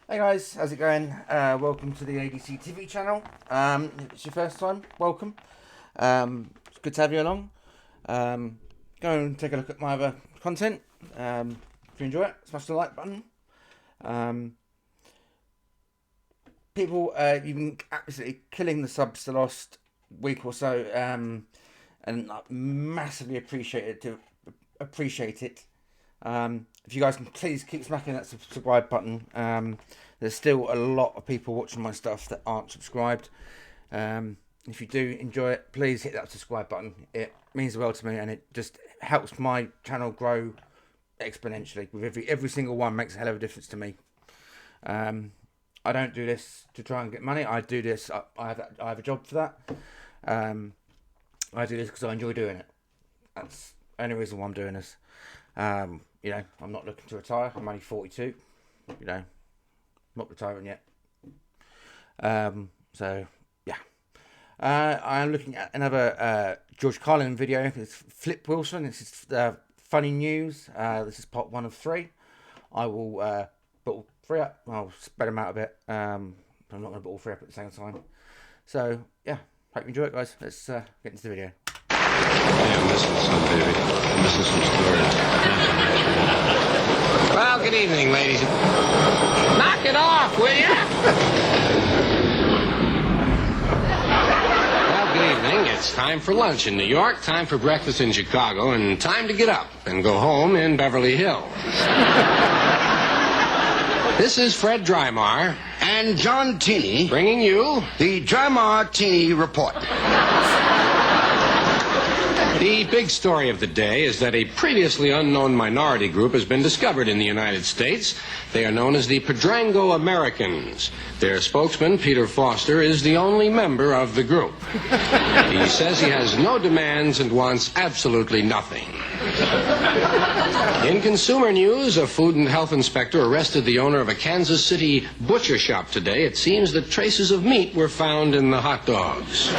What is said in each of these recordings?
Hey guys, how's it going? Welcome to the ADC TV channel. If it's your first time, welcome. It's good to have you along. Go and take a look at my other content. If you enjoy it, smash the like button. People, you've been absolutely killing the subs the last week or so, and I massively appreciate it. If you guys can please keep smacking that subscribe button. There's still a lot of people watching my stuff that aren't subscribed. If you do enjoy it, please hit that subscribe button. It means the world to me, and it just helps my channel grow exponentially. With every single one makes a hell of a difference to me. I don't do this to try and get money. I do this. I have a job for that. I do this because I enjoy doing it. That's the only reason why I'm doing this. I'm not looking to retire. I'm only 42. Not retiring yet. So yeah. I'm looking at another George Carlin video. It's Flip Wilson. This is funny news. This is part 1 of 3. I will put all 3 up. I'll spread them out a bit. I'm not going to put all 3 up at the same time. So yeah, hope you enjoy it, guys. Let's get into the video. Yeah, I'm missing some, baby. I'm missing some stories. Well, good evening, ladies. Knock it off, will ya? Well, good evening. It's time for lunch in New York, time for breakfast in Chicago, and time to get up and go home in Beverly Hills. This is Fred Drymar. And John Tini, Bringing you the Drymar-Tini Report. The big story of the day is that a previously unknown minority group has been discovered in the United States. They are known as the Pedrango Americans. Their spokesman, Peter Foster, is the only member of the group. He says he has no demands and wants absolutely nothing. In consumer news, a food and health inspector arrested the owner of a Kansas City butcher shop today. It seems that traces of meat were found in the hot dogs.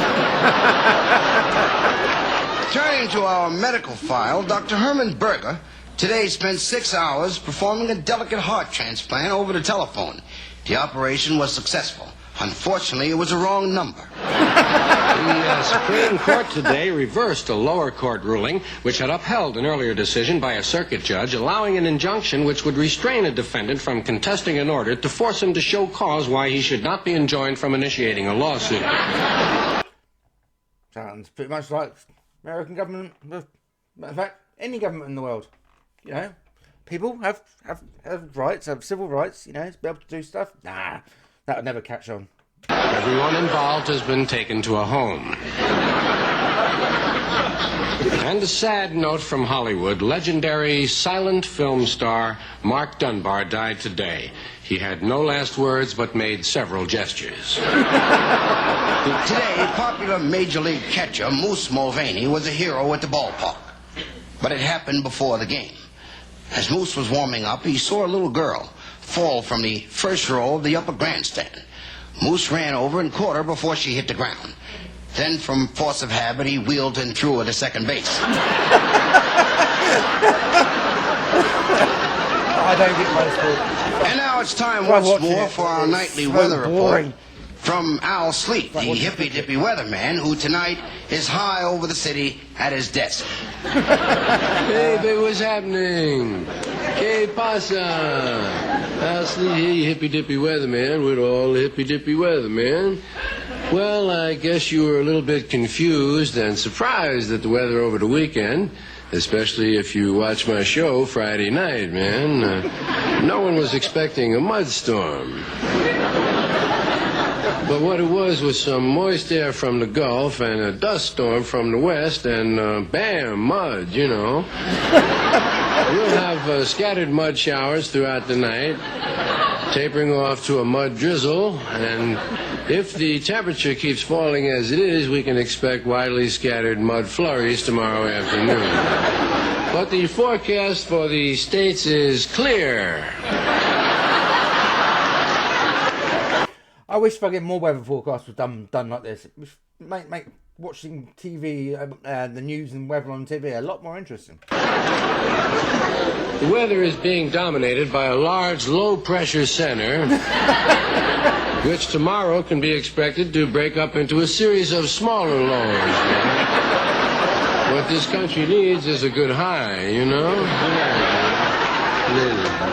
Turning to our medical file, Dr. Herman Berger today spent 6 hours performing a delicate heart transplant over the telephone. The operation was successful. Unfortunately, it was a wrong number. The Supreme Court today reversed a lower court ruling which had upheld an earlier decision by a circuit judge allowing an injunction which would restrain a defendant from contesting an order to force him to show cause why he should not be enjoined from initiating a lawsuit. Sounds pretty much like American government. In fact, any government in the world. People have rights, have civil rights. To be able to do stuff. Nah, that would never catch on. Everyone involved has been taken to a home. And a sad note from Hollywood. Legendary silent film star Mark Dunbar died today. He had no last words but made several gestures. Today, popular Major League catcher Moose Mulvaney was a hero at the ballpark. But it happened before the game. As Moose was warming up, he saw a little girl fall from the first row of the upper grandstand. Moose ran over and caught her before she hit the ground. Then, from force of habit, he wheeled and threw her to second base. I don't get my sport. And now it's time once more for our nightly weather report from Al Sleet, the hippy-dippy weatherman, who tonight is high over the city at his desk. Hey, baby, what's happening? ¿Qué pasa? Al Sleet here, you hippy-dippy weatherman with all the hippy-dippy weatherman. Well, I guess you were a little bit confused and surprised at the weather over the weekend, especially if you watch my show Friday night, man. No one was expecting a mudstorm. But what it was some moist air from the Gulf and a dust storm from the west and bam, mud, We'll have scattered mud showers throughout the night, tapering off to a mud drizzle, and if the temperature keeps falling as it is, we can expect widely scattered mud flurries tomorrow afternoon. But the forecast for the states is clear. I wish fucking more weather forecasts were done like this. It would make watching TV, the news and weather on TV a lot more interesting. The weather is being dominated by a large low-pressure center, which tomorrow can be expected to break up into a series of smaller lows. What this country needs is a good high, you know?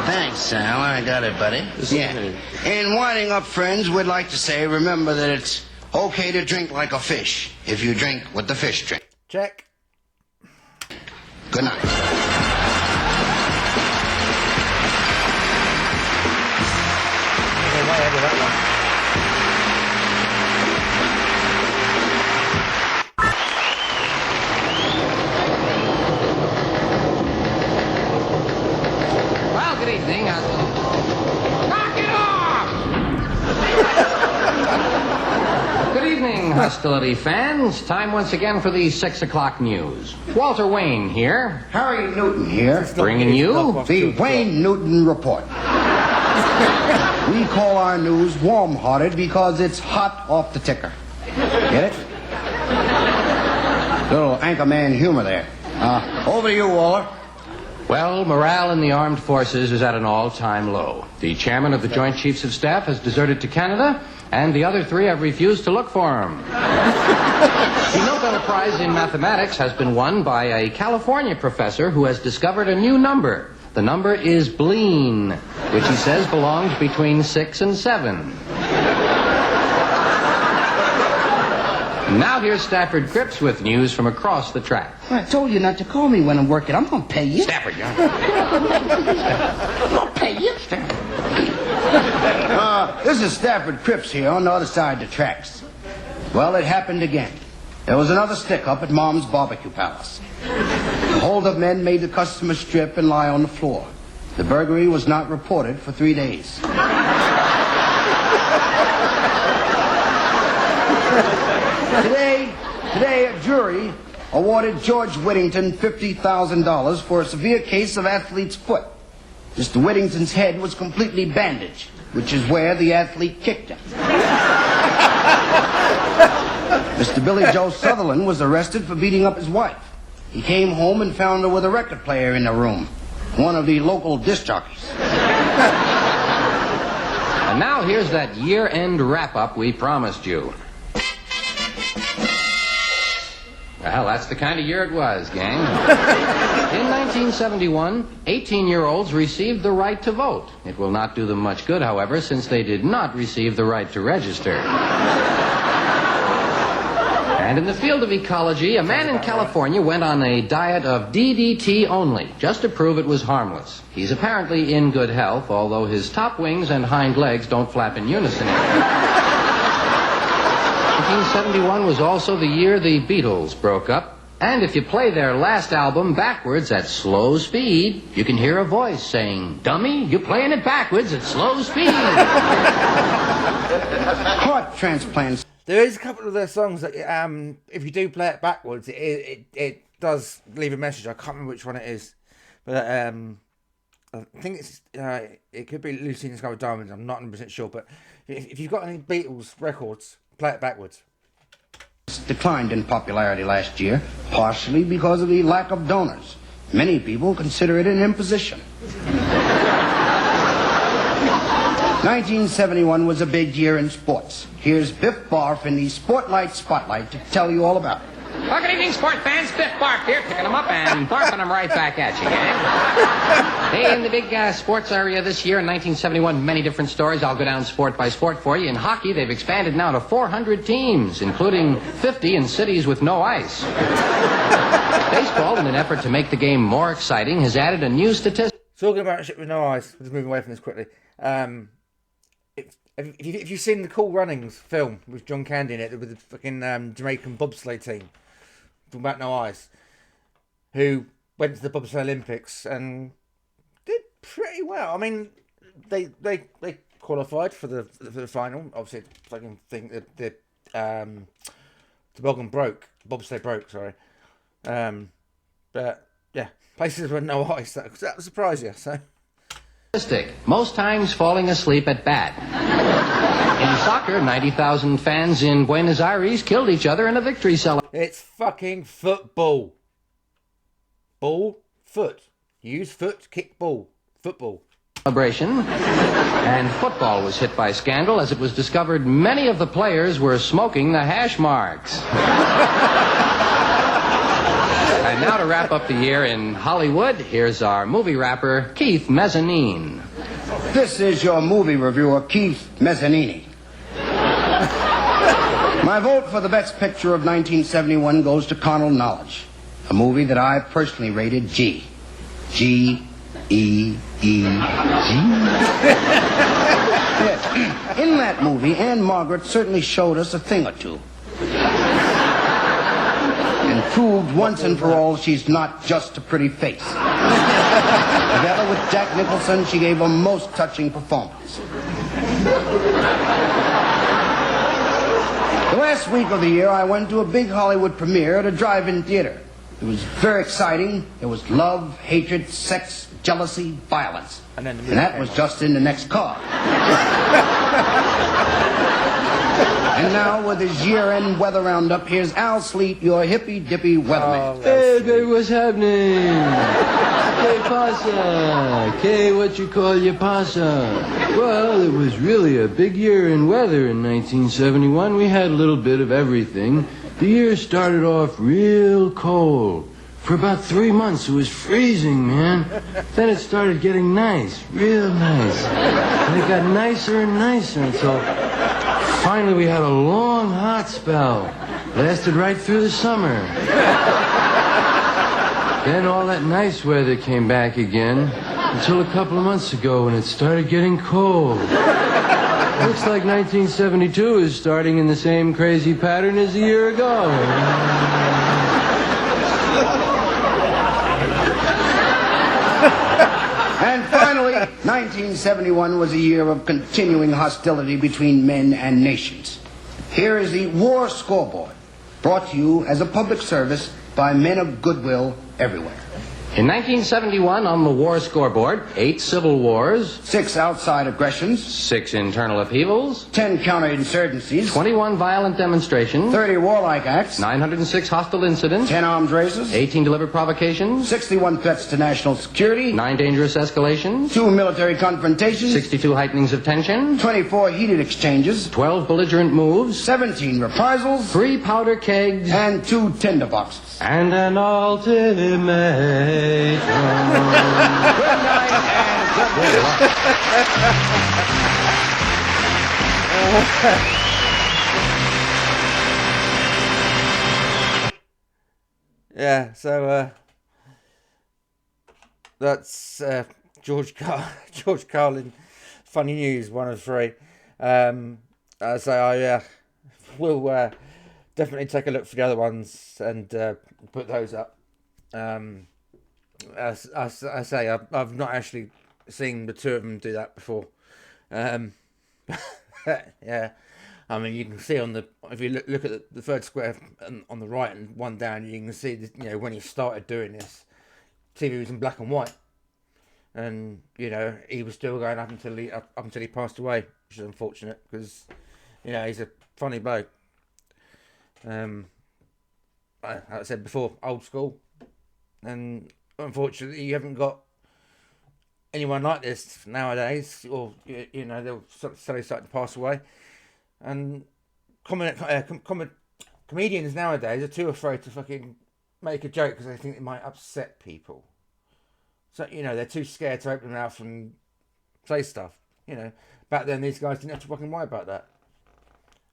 Thanks, Sal. I got it, buddy. Yeah. In winding up, friends, we'd like to say, remember that it's okay to drink like a fish if you drink what the fish drink. Check. Good night. Way ahead of that one. Well, good evening. Knock it off! Good evening, hostility fans. Time once again for the 6 o'clock news. Walter Wayne here, Harry Newton here, bringing you the Wayne Newton Report. We call our news warm-hearted because it's hot off the ticker. Get it? Little anchorman humor there. Over to you, Waller. Well, morale in the armed forces is at an all-time low. The chairman of the Joint Chiefs of Staff has deserted to Canada, and the other three have refused to look for him. The Nobel Prize in Mathematics has been won by a California professor who has discovered a new number. The number is Bleen, which he says belongs between 6 and 7. Now here's Stafford Cripps with news from across the track. I told you not to call me when I'm working. I'm going to pay you. Stafford, John. I'm going to pay you. This is Stafford Cripps here on the other side of the tracks. Well, it happened again. There was another stick-up at Mom's Barbecue Palace. The hold-up men made the customer strip and lie on the floor. The burglary was not reported for 3 days. Today, a jury awarded George Whittington $50,000 for a severe case of athlete's foot. Mr. Whittington's head was completely bandaged, which is where the athlete kicked him. Mr. Billy Joe Sutherland was arrested for beating up his wife. He came home and found her with a record player in the room, one of the local disc jockeys. And now here's that year-end wrap-up we promised you. Well, that's the kind of year it was, gang. In 1971, 18-year-olds received the right to vote. It will not do them much good, however, since they did not receive the right to register. And in the field of ecology, a man in California went on a diet of DDT only, just to prove it was harmless. He's apparently in good health, although his top wings and hind legs don't flap in unison. 1971 was also the year the Beatles broke up. And if you play their last album backwards at slow speed, you can hear a voice saying, "Dummy, you're playing it backwards at slow speed." Heart transplants. There is a couple of their songs that, if you do play it backwards, it does leave a message. I can't remember which one it is, but I think it could be Lucy in the Sky with Diamonds. I'm not 100% sure, but if you've got any Beatles records, play it backwards. Declined in popularity last year, partially because of the lack of donors. Many people consider it an imposition. 1971 was a big year in sports. Here's Biff Barf in the Sportlight Spotlight to tell you all about it. Well, good evening, sport fans. Biff Barf here, picking them up and barfing them right back at you, gang. Hey, in the big sports area this year in 1971, many different stories. I'll go down sport by sport for you. In hockey, they've expanded now to 400 teams, including 50 in cities with no ice. Baseball, in an effort to make the game more exciting, has added a new statistic. Talking about shit with no eyes, we'll just move away from this quickly. If you've seen the Cool Runnings film with John Candy in it, with the fucking Jamaican bobsleigh team, talking about no eyes, who went to the bobsleigh Olympics and did pretty well. I mean, they qualified for the final. Obviously, I can think that the toboggan broke, bobsleigh broke. Sorry, but yeah, places with no ice that will surprise you. So. Most times falling asleep at bat. In soccer, 90,000 fans in Buenos Aires killed each other in a victory celebration. It's fucking football. Ball, foot. Use foot, kick ball. Football. And football was hit by scandal as it was discovered many of the players were smoking the hash marks. And now to wrap up the year in Hollywood, here's our movie rapper, Keith Mezzanine. This is your movie reviewer, Keith Mezzanini. My vote for the best picture of 1971 goes to Carnal Knowledge, a movie that I personally rated G. G-E-E-G. Yes. In that movie, Anne Margaret certainly showed us a thing or two. And proved once and for all she's not just a pretty face. Together with Jack Nicholson, she gave a most touching performance. The last week of the year, I went to a big Hollywood premiere at a drive-in theater. It was very exciting. There was love, hatred, sex, jealousy, violence. And that was just in the next car. And now, with his year-end weather roundup, here's Al Sleep, your hippy-dippy weatherman. Hey, baby, what's happening? Que pasa? Que what you call your pasa? Well, it was really a big year in weather in 1971. We had a little bit of everything. The year started off real cold. For about 3 months, it was freezing, man. Then it started getting nice, real nice. And it got nicer and nicer until finally we had a long hot spell. Lasted right through the summer. Then all that nice weather came back again until a couple of months ago when it started getting cold. Looks like 1972 is starting in the same crazy pattern as a year ago. And finally, 1971 was a year of continuing hostility between men and nations. Here is the War Scoreboard, brought to you as a public service by men of goodwill everywhere. In 1971, on the war scoreboard, 8 civil wars, 6 outside aggressions, 6 internal upheavals, 10 counterinsurgencies, 21 violent demonstrations, 30 warlike acts, 906 hostile incidents, 10 armed races, 18 deliberate provocations, 61 threats to national security, 9 dangerous escalations, 2 military confrontations, 62 heightenings of tension, 24 heated exchanges, 12 belligerent moves, 17 reprisals, 3 powder kegs, and 2 tinderboxes. and an ultimatum. Good night and good luck. Yeah, so that's George Carlin, Funny News 103. So I will definitely take a look for the other ones and put those up. As I say, I've not actually seen the two of them do that before. Yeah, I mean, you can see on the, if you look at the third square on the right and one down, you can see that, you know, when he started doing this, TV was in black and white, and you know he was still going up until he passed away, which is unfortunate because, you know, he's a funny bloke. Like I said before, old school, and unfortunately you haven't got anyone like this nowadays, or you know, they'll slowly start to pass away. And comedians nowadays are too afraid to fucking make a joke because they think it might upset people. So, you know, they're too scared to open their mouth and say stuff. You know, back then these guys didn't have to fucking worry about that.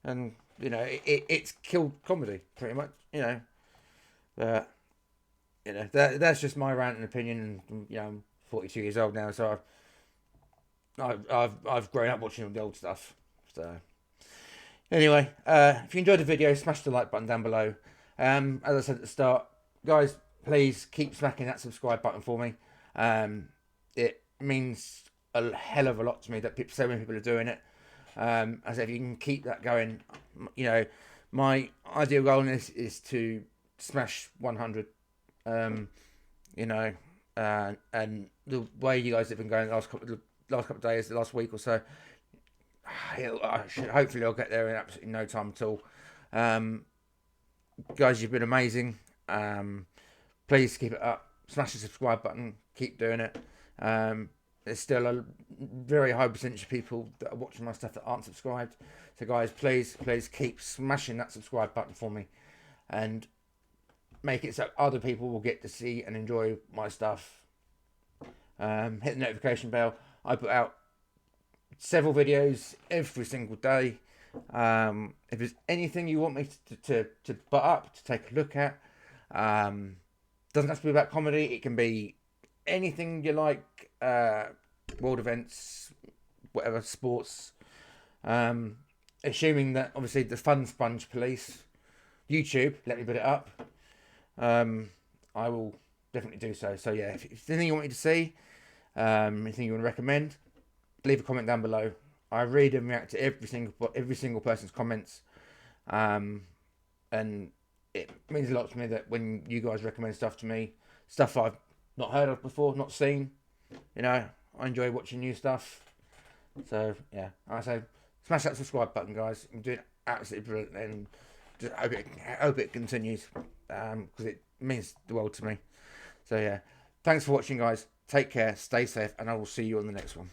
And, you know, it's killed comedy, pretty much, you know. But, you know, that's just my rant and opinion. And, you know, I'm 42 years old now, so I've grown up watching all the old stuff. So, anyway, if you enjoyed the video, smash the like button down below. As I said at the start, guys, please keep smacking that subscribe button for me. It means a hell of a lot to me that so many people are doing it. As I said, if you can keep that going, you know, my ideal goal is to smash 100. You know, and the way you guys have been going the last couple of days, the last week or so, Hopefully I'll get there in absolutely no time at all. Guys, you've been amazing. Please keep it up. Smash the subscribe button. Keep doing it. There's still a very high percentage of people that are watching my stuff that aren't subscribed. So guys, please keep smashing that subscribe button for me, and make it so other people will get to see and enjoy my stuff. Hit the notification bell. I put out several videos every single day. If there's anything you want me to butt up, to take a look at, doesn't have to be about comedy. It can be anything you like, world events, whatever, sports. Assuming that obviously the Fun Sponge Police, YouTube, let me put it up. I will definitely do so. So yeah, if there's anything you want me to see, anything you want to recommend, leave a comment down below. I read and react to every single person's comments, and it means a lot to me that when you guys recommend stuff to me, stuff I've not heard of before, not seen, I enjoy watching new stuff. So yeah, I say smash that subscribe button, guys. I'm doing absolutely brilliant, and just hope it continues, because it means the world to me. So yeah, thanks for watching, guys. Take care, stay safe, and I will see you on the next one.